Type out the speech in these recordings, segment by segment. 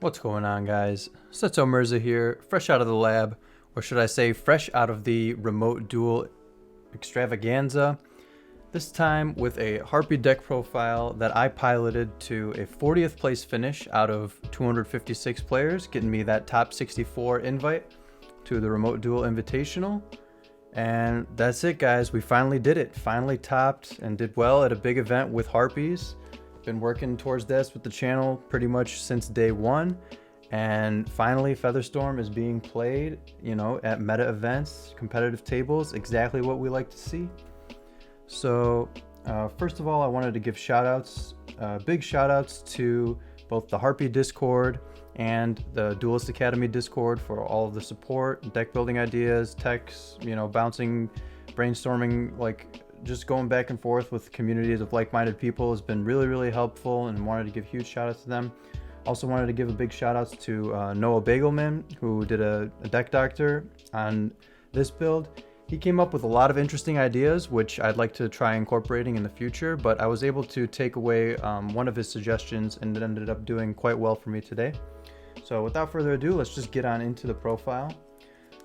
What's going on, guys? Setso Mirza here, fresh out of the lab, or should I say fresh out of the Remote Duel Extravaganza. This time with a Harpie deck profile that I piloted to a 40th place finish out of 256 players, getting me that top 64 invite to the Remote Duel Invitational. And that's it, guys. We finally did it. Finally topped and did well at a big event with Harpies. Been working towards this with the channel pretty much since day one, and finally Featherstorm is being played, at meta events, competitive tables, exactly what we like to see. So first of all, I wanted to give big shout outs to both the Harpie Discord and the Duelist Academy Discord for all of the support, deck building ideas, techs, bouncing, brainstorming, just going back and forth with communities of like-minded people has been really helpful, and wanted to give huge shout outs to them. Also wanted to give a big shout outs to Noah Bagelman, who did a deck doctor on this build. He came up with a lot of interesting ideas, which I'd like to try incorporating in the future, but I was able to take away one of his suggestions, and it ended up doing quite well for me today. So without further ado, let's just get on into the profile.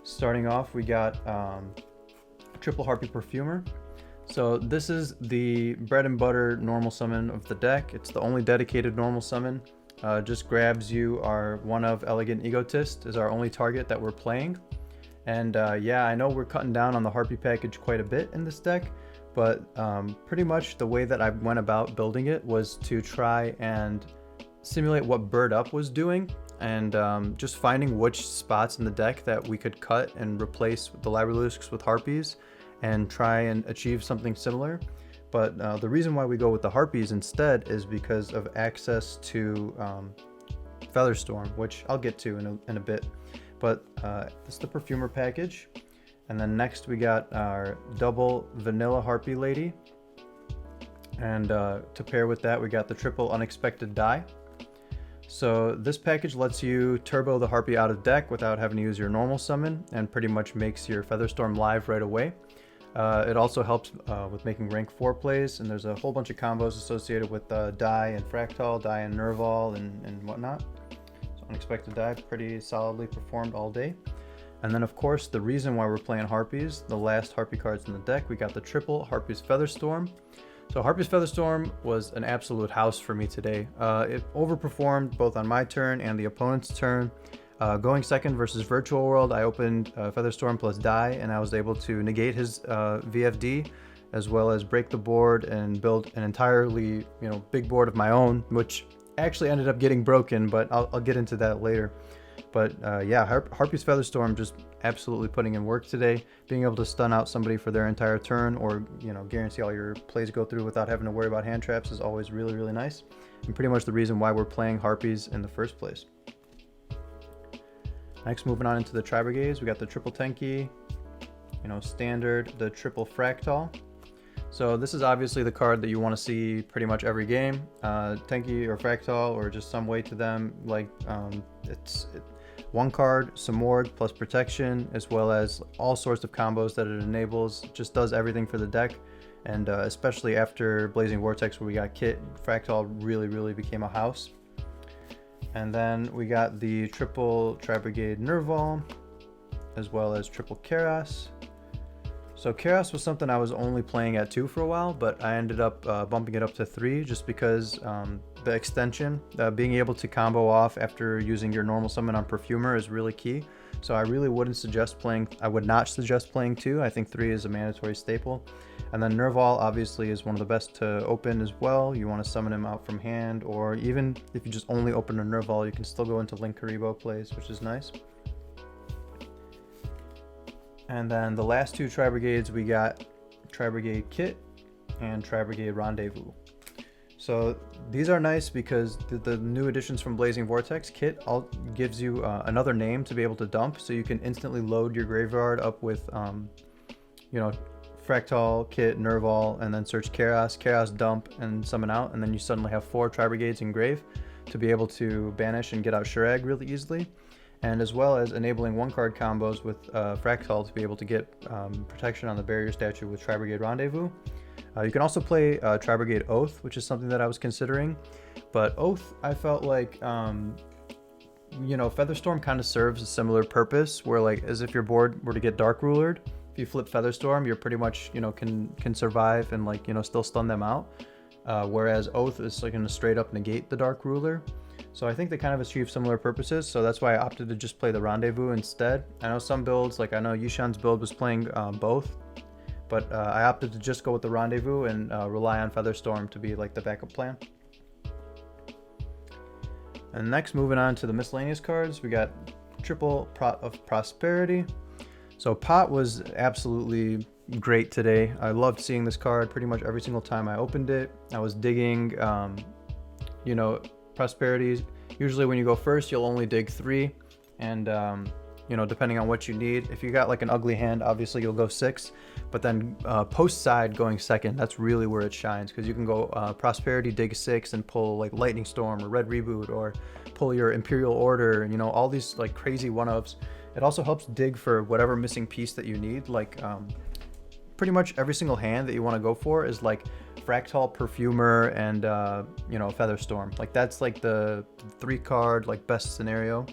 Starting off, we got Triple Harpie Perfumer. So this is the bread and butter normal summon of the deck. It's the only dedicated normal summon. Just grabs you our one of Elegant Egotist is our only target that we're playing. And yeah, I know we're cutting down on the Harpie package quite a bit in this deck, but pretty much the way that I went about building it was to try and simulate what Bird Up was doing, and just finding which spots in the deck that we could cut and replace the Labralusks with Harpies and try and achieve something similar. But the reason why we go with the Harpies instead is because of access to Featherstorm, which I'll get to in a bit. But this is the Perfumer package. And then next we got our double Vanilla Harpie Lady. And to pair with that, we got the triple Unexpected Die. So this package lets you turbo the Harpie out of deck without having to use your normal summon, and pretty much makes your Featherstorm live right away. It also helps with making rank 4 plays, and there's a whole bunch of combos associated with Die and Fractal, Die and Nerval, and whatnot. So Unexpected Die, pretty solidly performed all day. And then of course, the reason why we're playing Harpies, the last Harpie cards in the deck, we got the triple Harpie's Featherstorm. So Harpie's Featherstorm was an absolute house for me today. It overperformed both on my turn and the opponent's turn. Going second versus Virtual World, I opened Featherstorm plus Die, and I was able to negate his VFD, as well as break the board and build an entirely, big board of my own, which actually ended up getting broken, but I'll get into that later. But yeah, Harpie's Featherstorm just absolutely putting in work today. Being able to stun out somebody for their entire turn, or guarantee all your plays go through without having to worry about hand traps, is always really nice, and pretty much the reason why we're playing Harpies in the first place. Next, moving on into the Tri-Brigades, we got the triple Tenki, standard, the triple Fractal. So this is obviously the card that you want to see pretty much every game. Tenki or Fractal, or just some way to them, it's one card, Samord plus protection, as well as all sorts of combos that it enables. Just does everything for the deck, and especially after Blazing Vortex, where we got Kit, Fractal really became a house. And then we got the triple Tri-Brigade Nerval, as well as triple Keras. So Keras was something I was only playing at 2 for a while, but I ended up bumping it up to 3 just because the extension, being able to combo off after using your normal summon on Perfumer, is really key. So I really would not suggest playing 2. I think 3 is a mandatory staple. And then Nerval obviously is one of the best to open as well. You want to summon him out from hand, or even if you just only open a Nerval, you can still go into Link Karibo plays, which is nice. And then the last 2 Tri-Brigades, we got Tri-Brigade Kit and Tri-Brigade Rendezvous. So these are nice because the new additions from Blazing Vortex, Kit gives you another name to be able to dump, so you can instantly load your graveyard up with, Fractal, Kit, Nerval, and then search Keras, dump, and summon out, and then you suddenly have 4 Tri-Brigades in grave to be able to banish and get out Shurag really easily. And as well as enabling 1-card combos with Fractal to be able to get protection on the barrier statue with Tri-Brigade Rendezvous. You can also play Tri-Brigade Oath, which is something that I was considering, but Oath I felt like you know, Featherstorm kind of serves a similar purpose, where like as if your board were to get Dark Rulered, if you flip Featherstorm, you're pretty much, you know, can survive and like, you know, still stun them out. Whereas Oath is like going to straight up negate the Dark Ruler. So I think they kind of achieve similar purposes. So that's why I opted to just play the Rendezvous instead. I know some builds, like I know Yishan's build was playing both, but I opted to just go with the Rendezvous and rely on Featherstorm to be like the backup plan. And next, moving on to the miscellaneous cards, we got triple Pot of Prosperity. So Pot was absolutely great today. I loved seeing this card pretty much every single time I opened it. I was digging, you know, Prosperity. Usually when you go first, you'll only dig 3. And, you know, depending on what you need. If you got like an ugly hand, obviously you'll go 6. But then post side going second, that's really where it shines. Because you can go Prosperity, dig 6, and pull like Lightning Storm or Red Reboot, or pull your Imperial Order, you know, all these like crazy one-ups. It also helps dig for whatever missing piece that you need. Like pretty much every single hand that you want to go for is like Fractal, Perfumer, and you know, Featherstorm. Like that's like the 3-card like best scenario.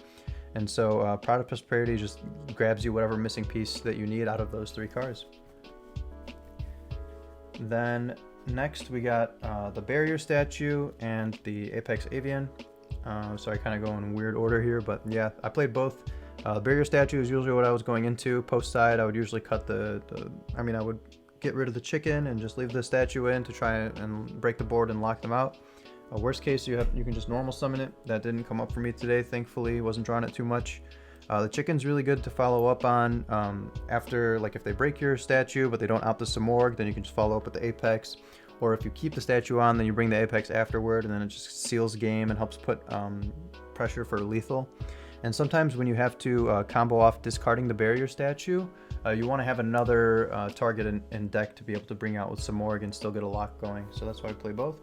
And so Pride of Prosperity just grabs you whatever missing piece that you need out of those 3 cards. Then next we got the Barrier Statue and the Apex Avian. So I kind of go in weird order here, but yeah, I played both. Barrier Statue is usually what I was going into. Post side, I would usually cut I would get rid of the chicken and just leave the statue in to try and break the board and lock them out. Worst case, you can just normal summon it. That didn't come up for me today, thankfully. Wasn't drawing it too much. The chicken's really good to follow up on after, like if they break your statue but they don't out the Samorg, then you can just follow up with the Apex. Or if you keep the statue on, then you bring the Apex afterward, and then it just seals game and helps put pressure for lethal. And sometimes when you have to combo off discarding the Barrier Statue, you want to have another target in deck to be able to bring out with Samorg and still get a lock going. So that's why I play both.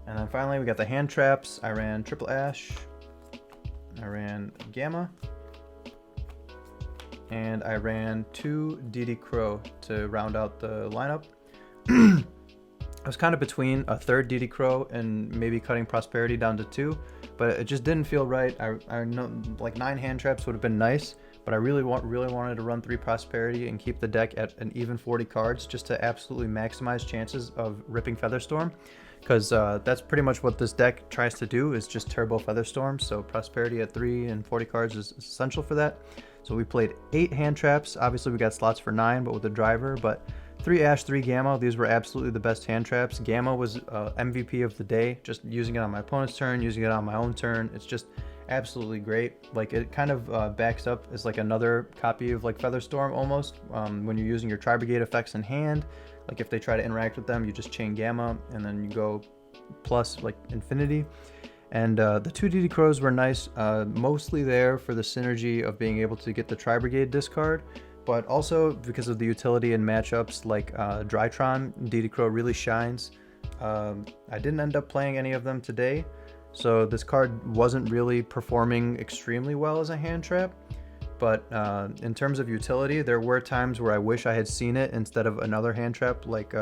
And then finally we got the hand traps. I ran Triple Ash, I ran Gamma, and I ran 2 DD Crow to round out the lineup. I was kind of between a 3rd DD Crow and maybe cutting Prosperity down to 2, but it just didn't feel right. I know like 9 hand traps would have been nice, but I really wanted to run 3 Prosperity and keep the deck at an even 40 cards just to absolutely maximize chances of ripping Featherstorm. Because that's pretty much what this deck tries to do, is just turbo Featherstorm. So Prosperity at 3 and 40 cards is essential for that. So we played 8 hand traps. Obviously we got slots for 9, but with the driver. But 3 Ash, 3 Gamma, these were absolutely the best hand traps. Gamma was MVP of the day, just using it on my opponent's turn, using it on my own turn. It's just absolutely great. Like it kind of backs up as like another copy of like Featherstorm almost, when you're using your Tri-Brigade effects in hand. Like if they try to interact with them, you just chain Gamma and then you go plus like infinity. And the 2 DD Crows were nice, mostly there for the synergy of being able to get the Tri-Brigade discard, but also because of the utility in matchups like Drytron. DD Crow really shines. I didn't end up playing any of them today, so this card wasn't really performing extremely well as a hand trap. But in terms of utility, there were times where I wish I had seen it instead of another hand trap. Like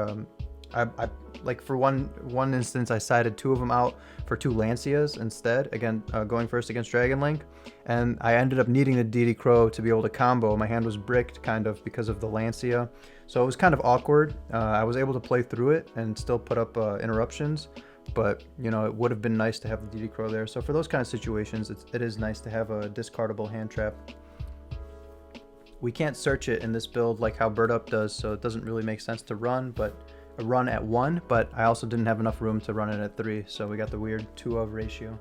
like for one instance, I sided 2 of them out for 2 Lancias instead. Again, going first against Dragon Link, and I ended up needing the DD Crow to be able to combo. My hand was bricked kind of because of the Lancia, so it was kind of awkward. I was able to play through it and still put up interruptions. But, you know, it would have been nice to have the DD Crow there. So for those kind of situations, it is nice to have a discardable hand trap. We can't search it in this build like how Bird Up does, so it doesn't really make sense to run at 1, but I also didn't have enough room to run it at 3, so we got the weird 2-of ratio.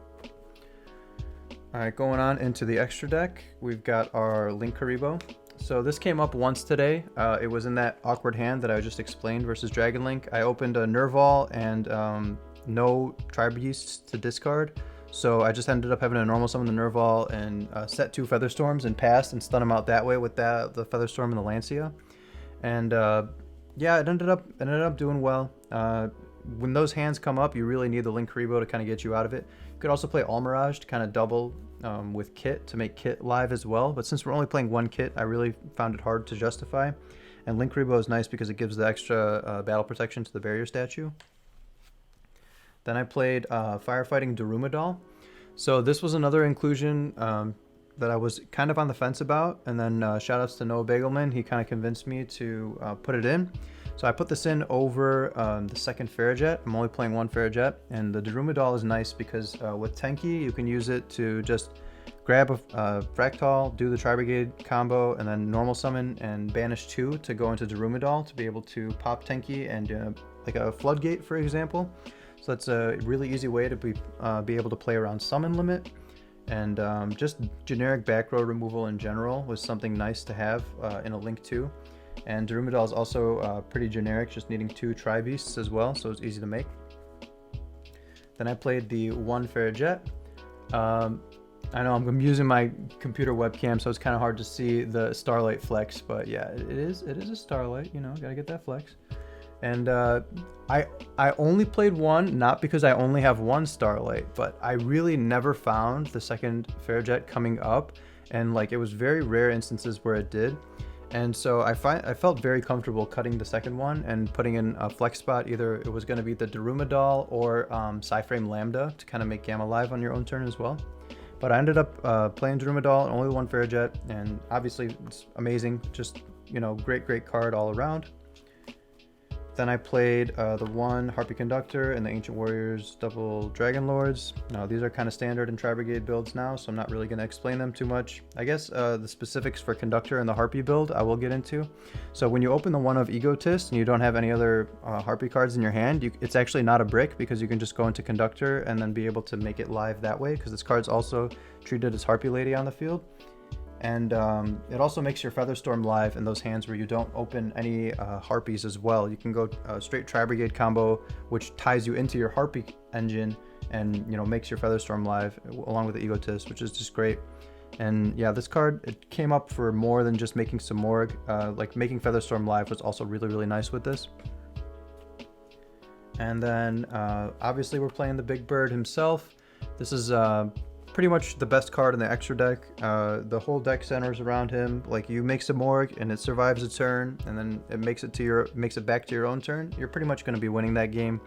Alright, going on into the extra deck, we've got our Link Karibo. So this came up once today. It was in that awkward hand that I just explained versus Dragon Link. I opened a Nerval and no Tri-Beasts to discard. So I just ended up having a normal summon the Nerval and set 2 Featherstorms and passed and stun them out that way with the Featherstorm and the Lancia. And yeah, it ended up doing well. When those hands come up, you really need the Link Karibo to kind of get you out of it. You could also play Almirage to kind of double with Kit to make Kit live as well. But since we're only playing 1 Kit, I really found it hard to justify. And Link Karibo is nice because it gives the extra battle protection to the Barrier Statue. Then I played Firefighting Daruma Doll. So this was another inclusion that I was kind of on the fence about, and then shout outs to Noah Bagelman. He kind of convinced me to put it in. So I put this in over the second Farrajet. I'm only playing one Farrajet, and the Daruma Doll is nice because with Tenki, you can use it to just grab a Fractal, do the Tri-Brigade combo, and then normal summon and banish 2 to go into Daruma Doll to be able to pop Tenki and like a Floodgate, for example. So that's a really easy way to be able to play around summon limit. And just generic back row removal in general was something nice to have in a Link 2. And Daruma Doll is also pretty generic, just needing 2 Tri-Beasts as well, so it's easy to make. Then I played the 1 Farrajet. I know I'm using my computer webcam, so it's kind of hard to see the Starlight flex, but yeah, it is a Starlight, you know, gotta get that flex. And I only played 1, not because I only have 1 Starlight, but I really never found the second Farrajet coming up, and like it was very rare instances where it did. And so I felt very comfortable cutting the second one and putting in a flex spot. Either it was going to be the Daruma Doll or Psyframe Lambda to kind of make Gamma live on your own turn as well. But I ended up playing Daruma Doll and only 1 Farrajet, and obviously it's amazing. Just, you know, great card all around. Then I played the 1 Harpie Conductor and the Ancient Warriors double Dragon Lords. Now these are kind of standard in Tri-Brigade builds now, so I'm not really going to explain them too much. I guess the specifics for Conductor and the Harpie build I will get into. So when you open the 1 of Egotist and you don't have any other Harpie cards in your hand, it's actually not a brick because you can just go into Conductor and then be able to make it live that way, because this card's also treated as Harpie Lady on the field. And it also makes your Featherstorm live in those hands where you don't open any Harpies as well. You can go straight Tri-Brigade combo, which ties you into your Harpie engine and, you know, makes your Featherstorm live along with the Egotist, which is just great. And yeah, this card, it came up for more than just making some Morg. Like making Featherstorm live was also really nice with this. And then obviously we're playing the Big Bird himself. This is pretty much the best card in the extra deck. The whole deck centers around him. Like you make some Morg and it survives a turn, and then it makes it back to your own turn. You're pretty much going to be winning that game.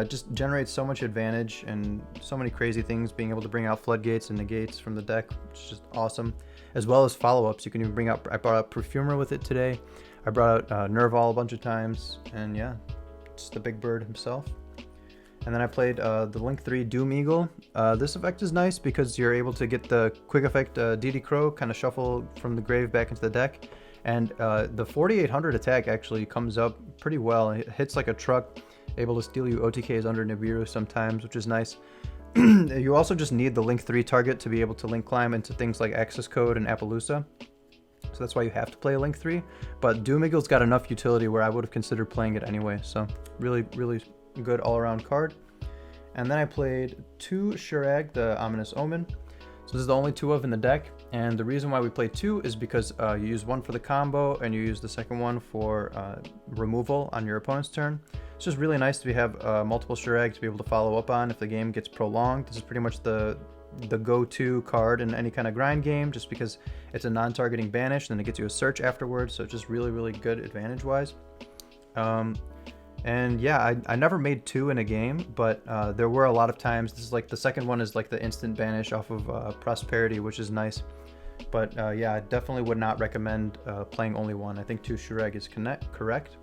Just generates so much advantage and so many crazy things. Being able to bring out floodgates and negates from the deck, which is just awesome. As well as follow-ups. You can even bring out. I brought out Perfumer with it today. I brought out Nerval a bunch of times, and yeah, it's the Big Bird himself. And then I played the Link 3 Doom Eagle. This effect is nice because you're able to get the quick effect DD Crow, kind of shuffle from the grave back into the deck. And the 4800 attack actually comes up pretty well. It hits like a truck, able to steal you OTKs under Nibiru sometimes, which is nice. You also just need the Link 3 target to be able to link climb into things like Access Code and Appaloosa. So that's why you have to play a Link 3. But Doom Eagle's got enough utility where I would have considered playing it anyway. So really good all-around card. And then I played 2 Shurag, the Ominous Omen. So this is the only 2 of in the deck, and the reason why we play 2 is because you use 1 for the combo and you use the second one for removal on your opponent's turn. It's just really nice to have multiple Shurag to be able to follow up on if the game gets prolonged. This is pretty much the go-to card in any kind of grind game, just because it's a non-targeting banish, and then it gets you a search afterwards, so it's just really good advantage-wise. And yeah, I never made 2 in a game, but there were a lot of times. This is like the second one is like the instant banish off of Prosperity, which is nice. But yeah, I definitely would not recommend playing only 1. I think 2 Shurag is correct.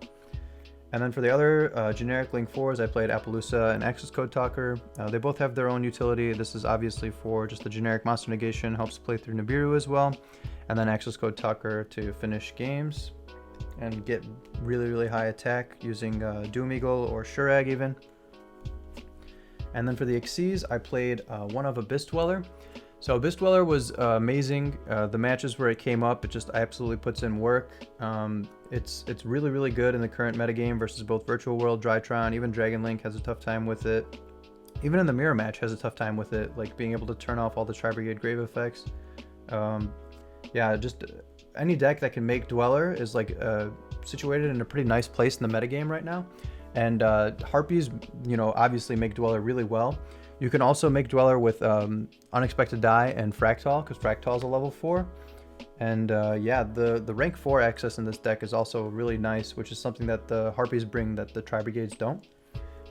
And then for the other generic Link 4s, I played Appaloosa and Access Code Talker. They both have their own utility. This is obviously for just the generic monster negation, helps play through Nibiru as well. And then Access Code Talker to finish games and get really high attack using Doom Eagle or Shurag even. And then for the Xyz, I played 1 of Abyss Dweller. So Abyss Dweller was amazing. The matches where it came up, it just absolutely puts in work. It's really good in the current metagame versus both Virtual World, Drytron, even Dragon Link has a tough time with it. Even in the mirror match has a tough time with it, like being able to turn off all the Tri-Brigade Grave effects. Yeah, just any deck that can make Dweller is like situated in a pretty nice place in the metagame right now. And Harpies, you know, obviously make Dweller really well. You can also make Dweller with Unexpected Die and Fractal, because Fractal is a level 4. And yeah, the rank 4 access in this deck is also really nice, which is something that the Harpies bring that the Tri-Brigades don't.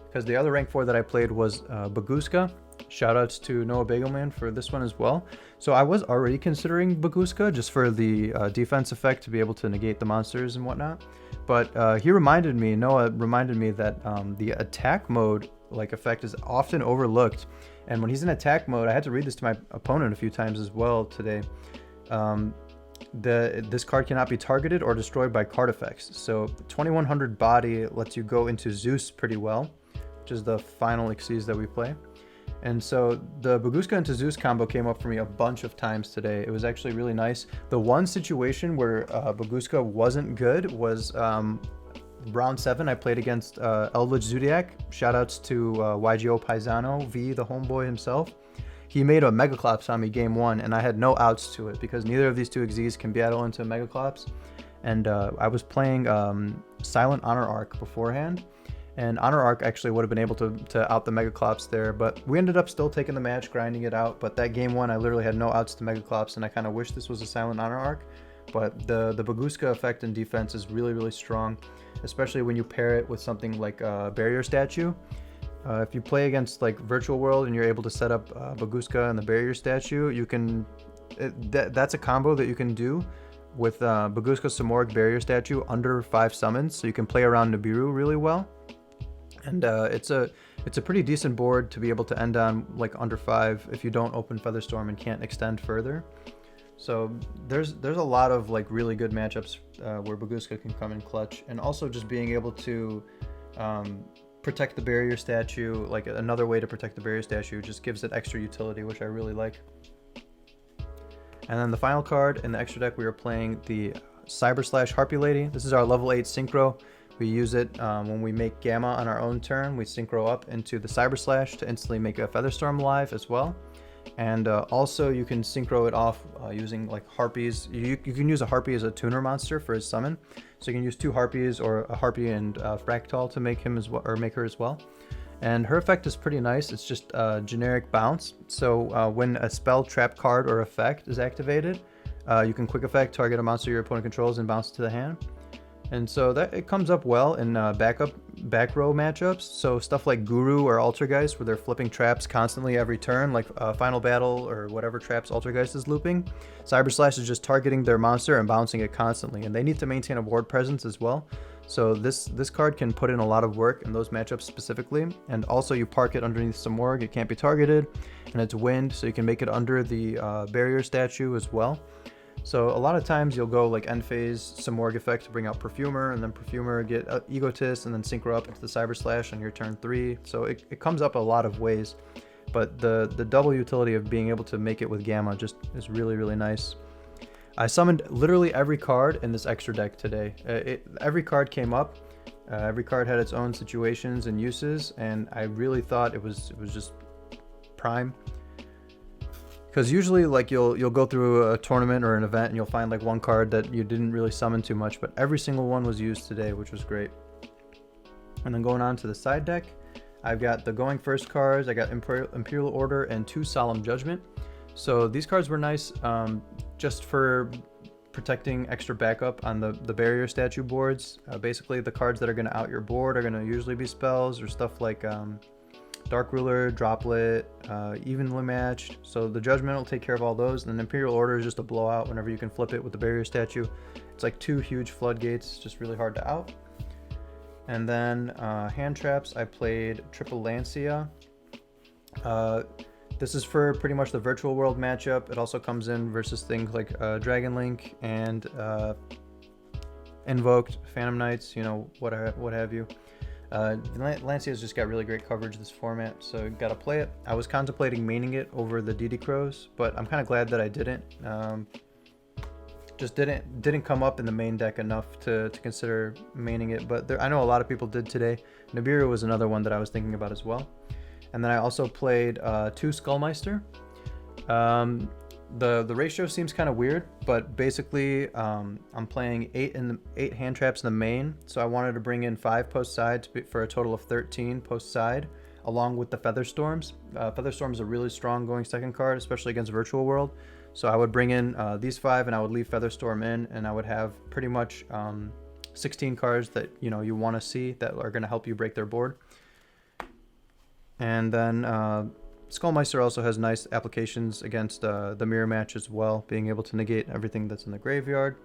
Because the other rank 4 that I played was Baguska, Shoutouts to Noah Bagelman for this one as well. So I was already considering Baguska just for the defense effect to be able to negate the monsters and whatnot. But Noah reminded me that the attack mode like effect is often overlooked. And when he's in attack mode, I had to read this to my opponent a few times as well today. This card cannot be targeted or destroyed by card effects. So 2100 body lets you go into Zeus pretty well, which is the final Xyz that we play. And so the Baguska into Zeus combo came up for me a bunch of times today. It was actually really nice. The one situation where Baguska wasn't good was round 7. I played against Eldritch Zodiac. Shoutouts to YGO Paisano, V, the homeboy himself. He made a Megaclops on me game 1, and I had no outs to it because neither of these two Xyzs can battle into Megaclops. And I was playing Silent Honor Arc beforehand. And Honor Arc actually would have been able to out the Megaclops there, but we ended up still taking the match, grinding it out. But that game 1, I literally had no outs to Megaclops, and I kind of wish this was a Silent Honor Arc. But the Baguska effect in defense is really, really strong, especially when you pair it with something like Barrier Statue. If you play against like Virtual World and you're able to set up Baguska and the Barrier Statue, you can. That's a combo that you can do with Baguska Samoric Barrier Statue under 5 summons, so you can play around Nibiru really well. And it's a pretty decent board to be able to end on like under 5 if you don't open Featherstorm and can't extend further. So there's a lot of like really good matchups where Baguska can come in clutch, and also just being able to protect the Barrier Statue, like another way to protect the Barrier Statue, just gives it extra utility, which I really like. And then the final card in the extra deck, we are playing the Cyber Slash Harpie Lady. This is our level 8 synchro. We use it when we make Gamma on our own turn. We synchro up into the Cyber Slash to instantly make a Featherstorm live as well. And also you can synchro it off using like Harpies. You can use a Harpie as a tuner monster for his summon. So you can use 2 Harpies or a Harpie and Fractal to make him as well, or make her as well. And her effect is pretty nice. It's just generic bounce. So when a spell, trap card, or effect is activated, you can quick effect target a monster your opponent controls and bounce it to the hand. And so that it comes up well in back row matchups. So stuff like Guru or Altergeist, where they're flipping traps constantly every turn, like Final Battle or whatever traps Altergeist is looping. Cyber Slash is just targeting their monster and bouncing it constantly, and they need to maintain a board presence as well. So this card can put in a lot of work in those matchups specifically. And also you park it underneath some Samorg, it can't be targeted, and it's wind, so you can make it under the Barrier Statue as well. So a lot of times you'll go like end phase Samorg effect to bring out Perfumer, and then Perfumer get Egotist, and then synchro up into the Cyber Slash on your turn 3. So it comes up a lot of ways, but the double utility of being able to make it with Gamma just is really, really nice. I summoned literally every card in this extra deck today. Every card came up. Every card had its own situations and uses, and I really thought it was just prime. Because usually, like you'll go through a tournament or an event and you'll find like one card that you didn't really summon too much, but every single one was used today, which was great. And then going on to the side deck, I've got the going first cards. I got Imperial Order and 2 Solemn Judgment. So these cards were nice, just for protecting extra backup on the Barrier Statue boards. Basically, the cards that are going to out your board are going to usually be spells or stuff like Dark Ruler, Droplet, Evenly Matched. So the Judgment will take care of all those. And then Imperial Order is just a blowout whenever you can flip it with the Barrier Statue. It's like 2 huge floodgates, just really hard to out. And then hand traps, I played Triple Lancia. This is for pretty much the Virtual World matchup. It also comes in versus things like Dragon Link and Invoked, Phantom Knights, you know, what have you. Lancia's just got really great coverage this format, so gotta play it. I was contemplating maining it over the DD Crows, but I'm kind of glad that I didn't. Just didn't come up in the main deck enough to consider maining it, but I know a lot of people did today. Nibiru was another one that I was thinking about as well. And then I also played 2 Skullmeister. The ratio seems kind of weird, but basically I'm playing 8 hand traps in the main, so I wanted to bring in 5 post side for a total of 13 post side, along with the Featherstorms. Featherstorm is a really strong going second card, especially against Virtual World. So I would bring in these 5, and I would leave Featherstorm in, and I would have pretty much 16 cards that you want to see that are going to help you break their board. And then Skullmeister also has nice applications against the mirror match as well, being able to negate everything that's in the graveyard.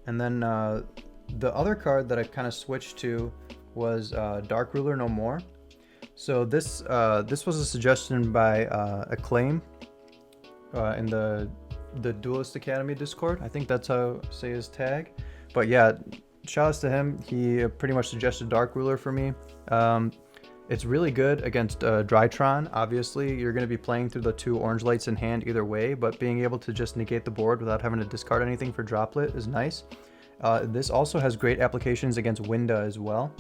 And then the other card that I kind of switched to was Dark Ruler No More. So this was a suggestion by Acclaim in the Duelist Academy Discord. I think that's how I say his tag. But yeah, shoutouts to him. He pretty much suggested Dark Ruler for me. It's really good against Drytron. Obviously, you're going to be playing through the 2 orange lights in hand either way, but being able to just negate the board without having to discard anything for droplet is nice. This also has great applications against Winda as well.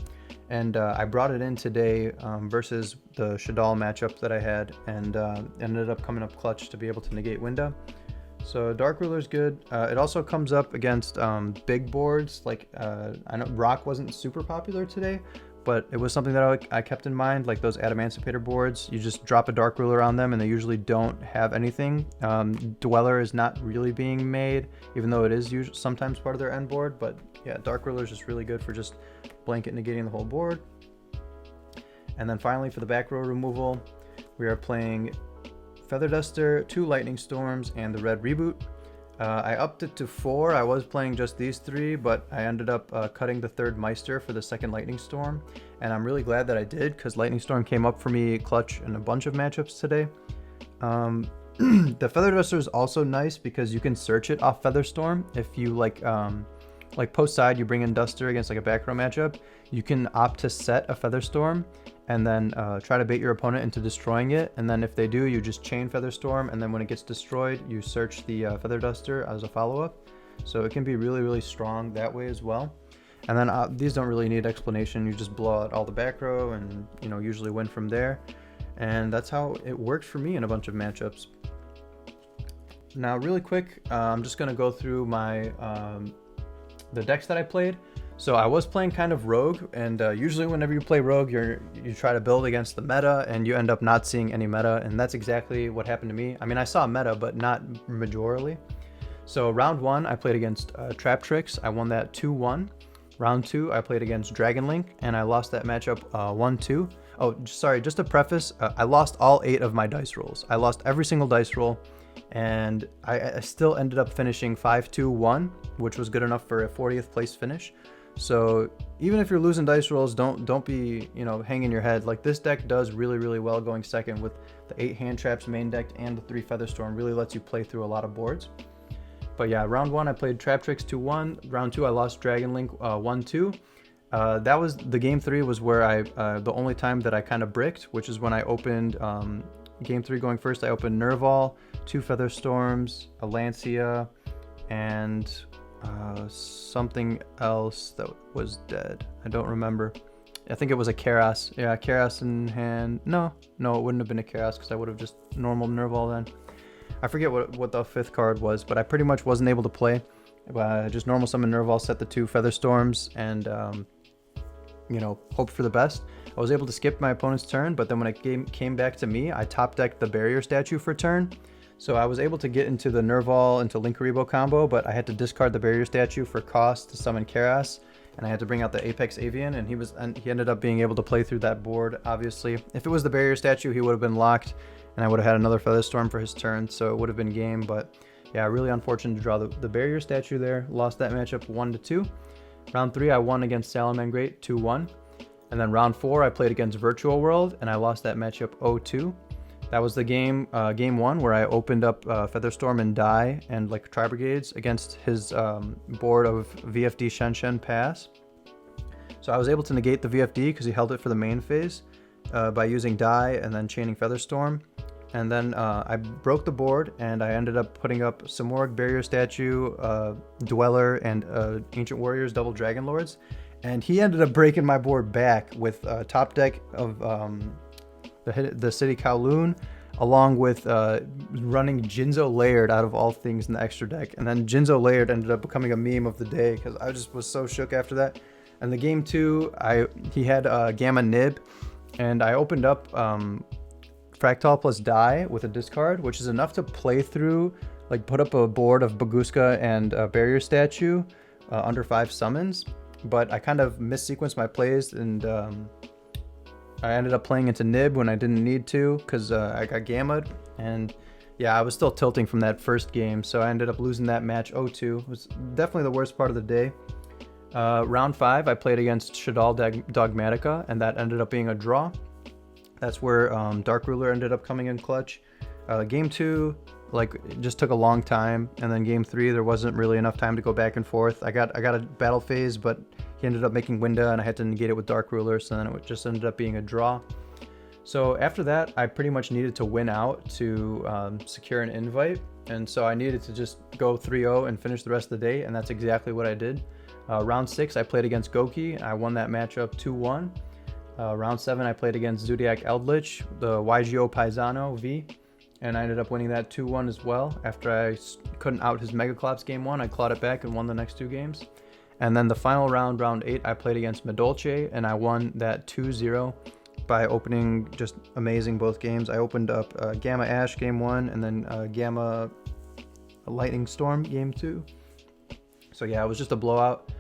And I brought it in today versus the Shadal matchup that I had, and ended up coming up clutch to be able to negate Winda. So Dark Ruler is good. It also comes up against big boards. Like I know Rock wasn't super popular today, but it was something that I kept in mind, like those Adamancipator boards. You just drop a Dark Ruler on them and they usually don't have anything. Dweller is not really being made, even though it is usually sometimes part of their end board. But yeah, Dark Ruler is just really good for just blanket negating the whole board. And then finally for the back row removal, we are playing Feather Duster, 2 Lightning Storms, and the Red Reboot. I upped it to 4. I was playing just these 3, but I ended up cutting the 3rd Meister for the 2nd Lightning Storm, and I'm really glad that I did, because Lightning Storm came up for me clutch in a bunch of matchups today. The Feather Duster is also nice because you can search it off Feather Storm. If you like post side, you bring in Duster against like a back row matchup, you can opt to set a Feather Storm and then try to bait your opponent into destroying it. And then if they do, you just chain Feather Storm, and then when it gets destroyed, you search the Feather Duster as a follow-up. So it can be really, really strong that way as well. And then these don't really need explanation. You just blow out all the back row and, you know, usually win from there. And that's how it worked for me in a bunch of matchups. Now, really quick, I'm just going to go through my the decks that I played. So I was playing kind of Rogue, and usually whenever you play Rogue, you try to build against the meta, and you end up not seeing any meta, and that's exactly what happened to me. I mean, I saw meta, but not majorly. So round 1, I played against Trap Tricks. I won that 2-1. Round 2, I played against Dragon Link, and I lost that matchup 1-2. Oh, sorry, just to preface, I lost all 8 of my dice rolls. I lost every single dice roll, and I still ended up finishing 5-2-1, which was good enough for a 40th place finish. So even if you're losing dice rolls, don't be, you know, hanging your head. Like, this deck does really, really well going second with the 8 hand traps main decked and the 3 Feather Storm. Really lets you play through a lot of boards. But yeah, round 1 I played Trap Tricks 2-1. Round 2 I lost Dragon Link 1-2. That was the game 3 was where the only time that I kind of bricked, which is when I opened game 3 going first. I opened Nerval, 2 Feather Storms, a Lancia, and something else that was dead. I don't remember. I think it was a Karas. Yeah, Karas in hand. No, it wouldn't have been a Karas because I would have just normal Nerval then. I forget what the 5th card was, but I pretty much wasn't able to play. Just normal summon Nerval, set the 2 Feather Storms, and you know, hope for the best. I was able to skip my opponent's turn, but then when it came back to me, I top decked the Barrier Statue for turn. So I was able to get into the Nerval into Linkaribo combo, but I had to discard the Barrier Statue for cost to summon Karas, and I had to bring out the Apex Avian, and he ended up being able to play through that board, obviously. If it was the Barrier Statue, he would have been locked, and I would have had another Feather Storm for his turn, so it would have been game. But yeah, really unfortunate to draw the Barrier Statue there. Lost that matchup 1-2. Round 3, I won against Salamangreat 2-1. And then round 4, I played against Virtual World, and I lost that matchup 0-2. That was the game 1 where I opened up Feather Storm and Die and like Tri-Brigades against his board of VFD Shen Pass. So I was able to negate the VFD because he held it for the main phase by using Die and then chaining Feather Storm. And then I broke the board, and I ended up putting up Samoric Barrier Statue, Dweller, and Ancient Warriors Double Dragon Lords. And he ended up breaking my board back with top deck of the City Kowloon, along with running Jinzo Layered out of all things in the extra deck. And then Jinzo Layered ended up becoming a meme of the day because I just was so shook after that. And the game 2, he had Gamma Nib, and I opened up Fractal plus Die with a discard, which is enough to play through, like put up a board of Baguska and Barrier Statue under 5 summons. But I kind of missequenced my plays, and I ended up playing into Nib when I didn't need to because I got gammaed, and yeah, I was still tilting from that first game, so I ended up losing that match 0-2. It was definitely the worst part of the day. Round 5, I played against Shadal Dogmatica, and that ended up being a draw. That's where Dark Ruler ended up coming in clutch. Game 2, like, it just took a long time, and then Game 3, there wasn't really enough time to go back and forth. I got a battle phase, but he ended up making Winda, and I had to negate it with Dark Ruler, so then it just ended up being a draw. So after that, I pretty much needed to win out to secure an invite, and so I needed to just go 3-0 and finish the rest of the day, and that's exactly what I did. Round 6, I played against Goki. I won that matchup 2-1. Round 7, I played against Zodiac Eldritch, the YGO Paisano V, and I ended up winning that 2-1 as well. After I couldn't out his Megaclops game 1, I clawed it back and won the next 2 games. And then the final round, round 8, I played against Medolce, and I won that 2-0 by opening just amazing both games. I opened up Gamma Ash game 1 and then Gamma Lightning Storm game 2. So yeah, it was just a blowout.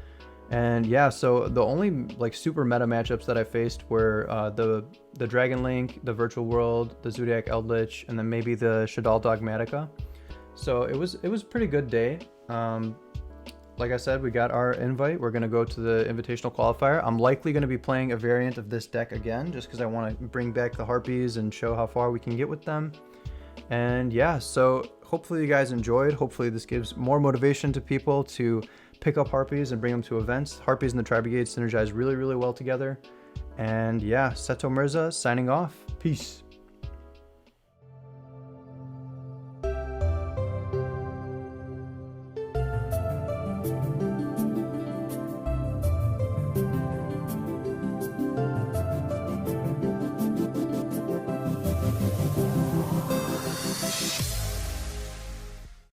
And yeah, so the only like super meta matchups that I faced were the Dragon Link, the Virtual World, the Zodiac Eldritch, and then maybe the Shadal Dogmatica. So it was a pretty good day. Like I said, we got our invite. We're gonna go to the Invitational Qualifier. I'm likely gonna be playing a variant of this deck again, just because I want to bring back the Harpies and show how far we can get with them. And yeah, so hopefully you guys enjoyed. Hopefully this gives more motivation to people to pick up Harpies and bring them to events. Harpies and the Tri-Brigade synergize really, really well together. And yeah, Seto Mirza signing off. Peace.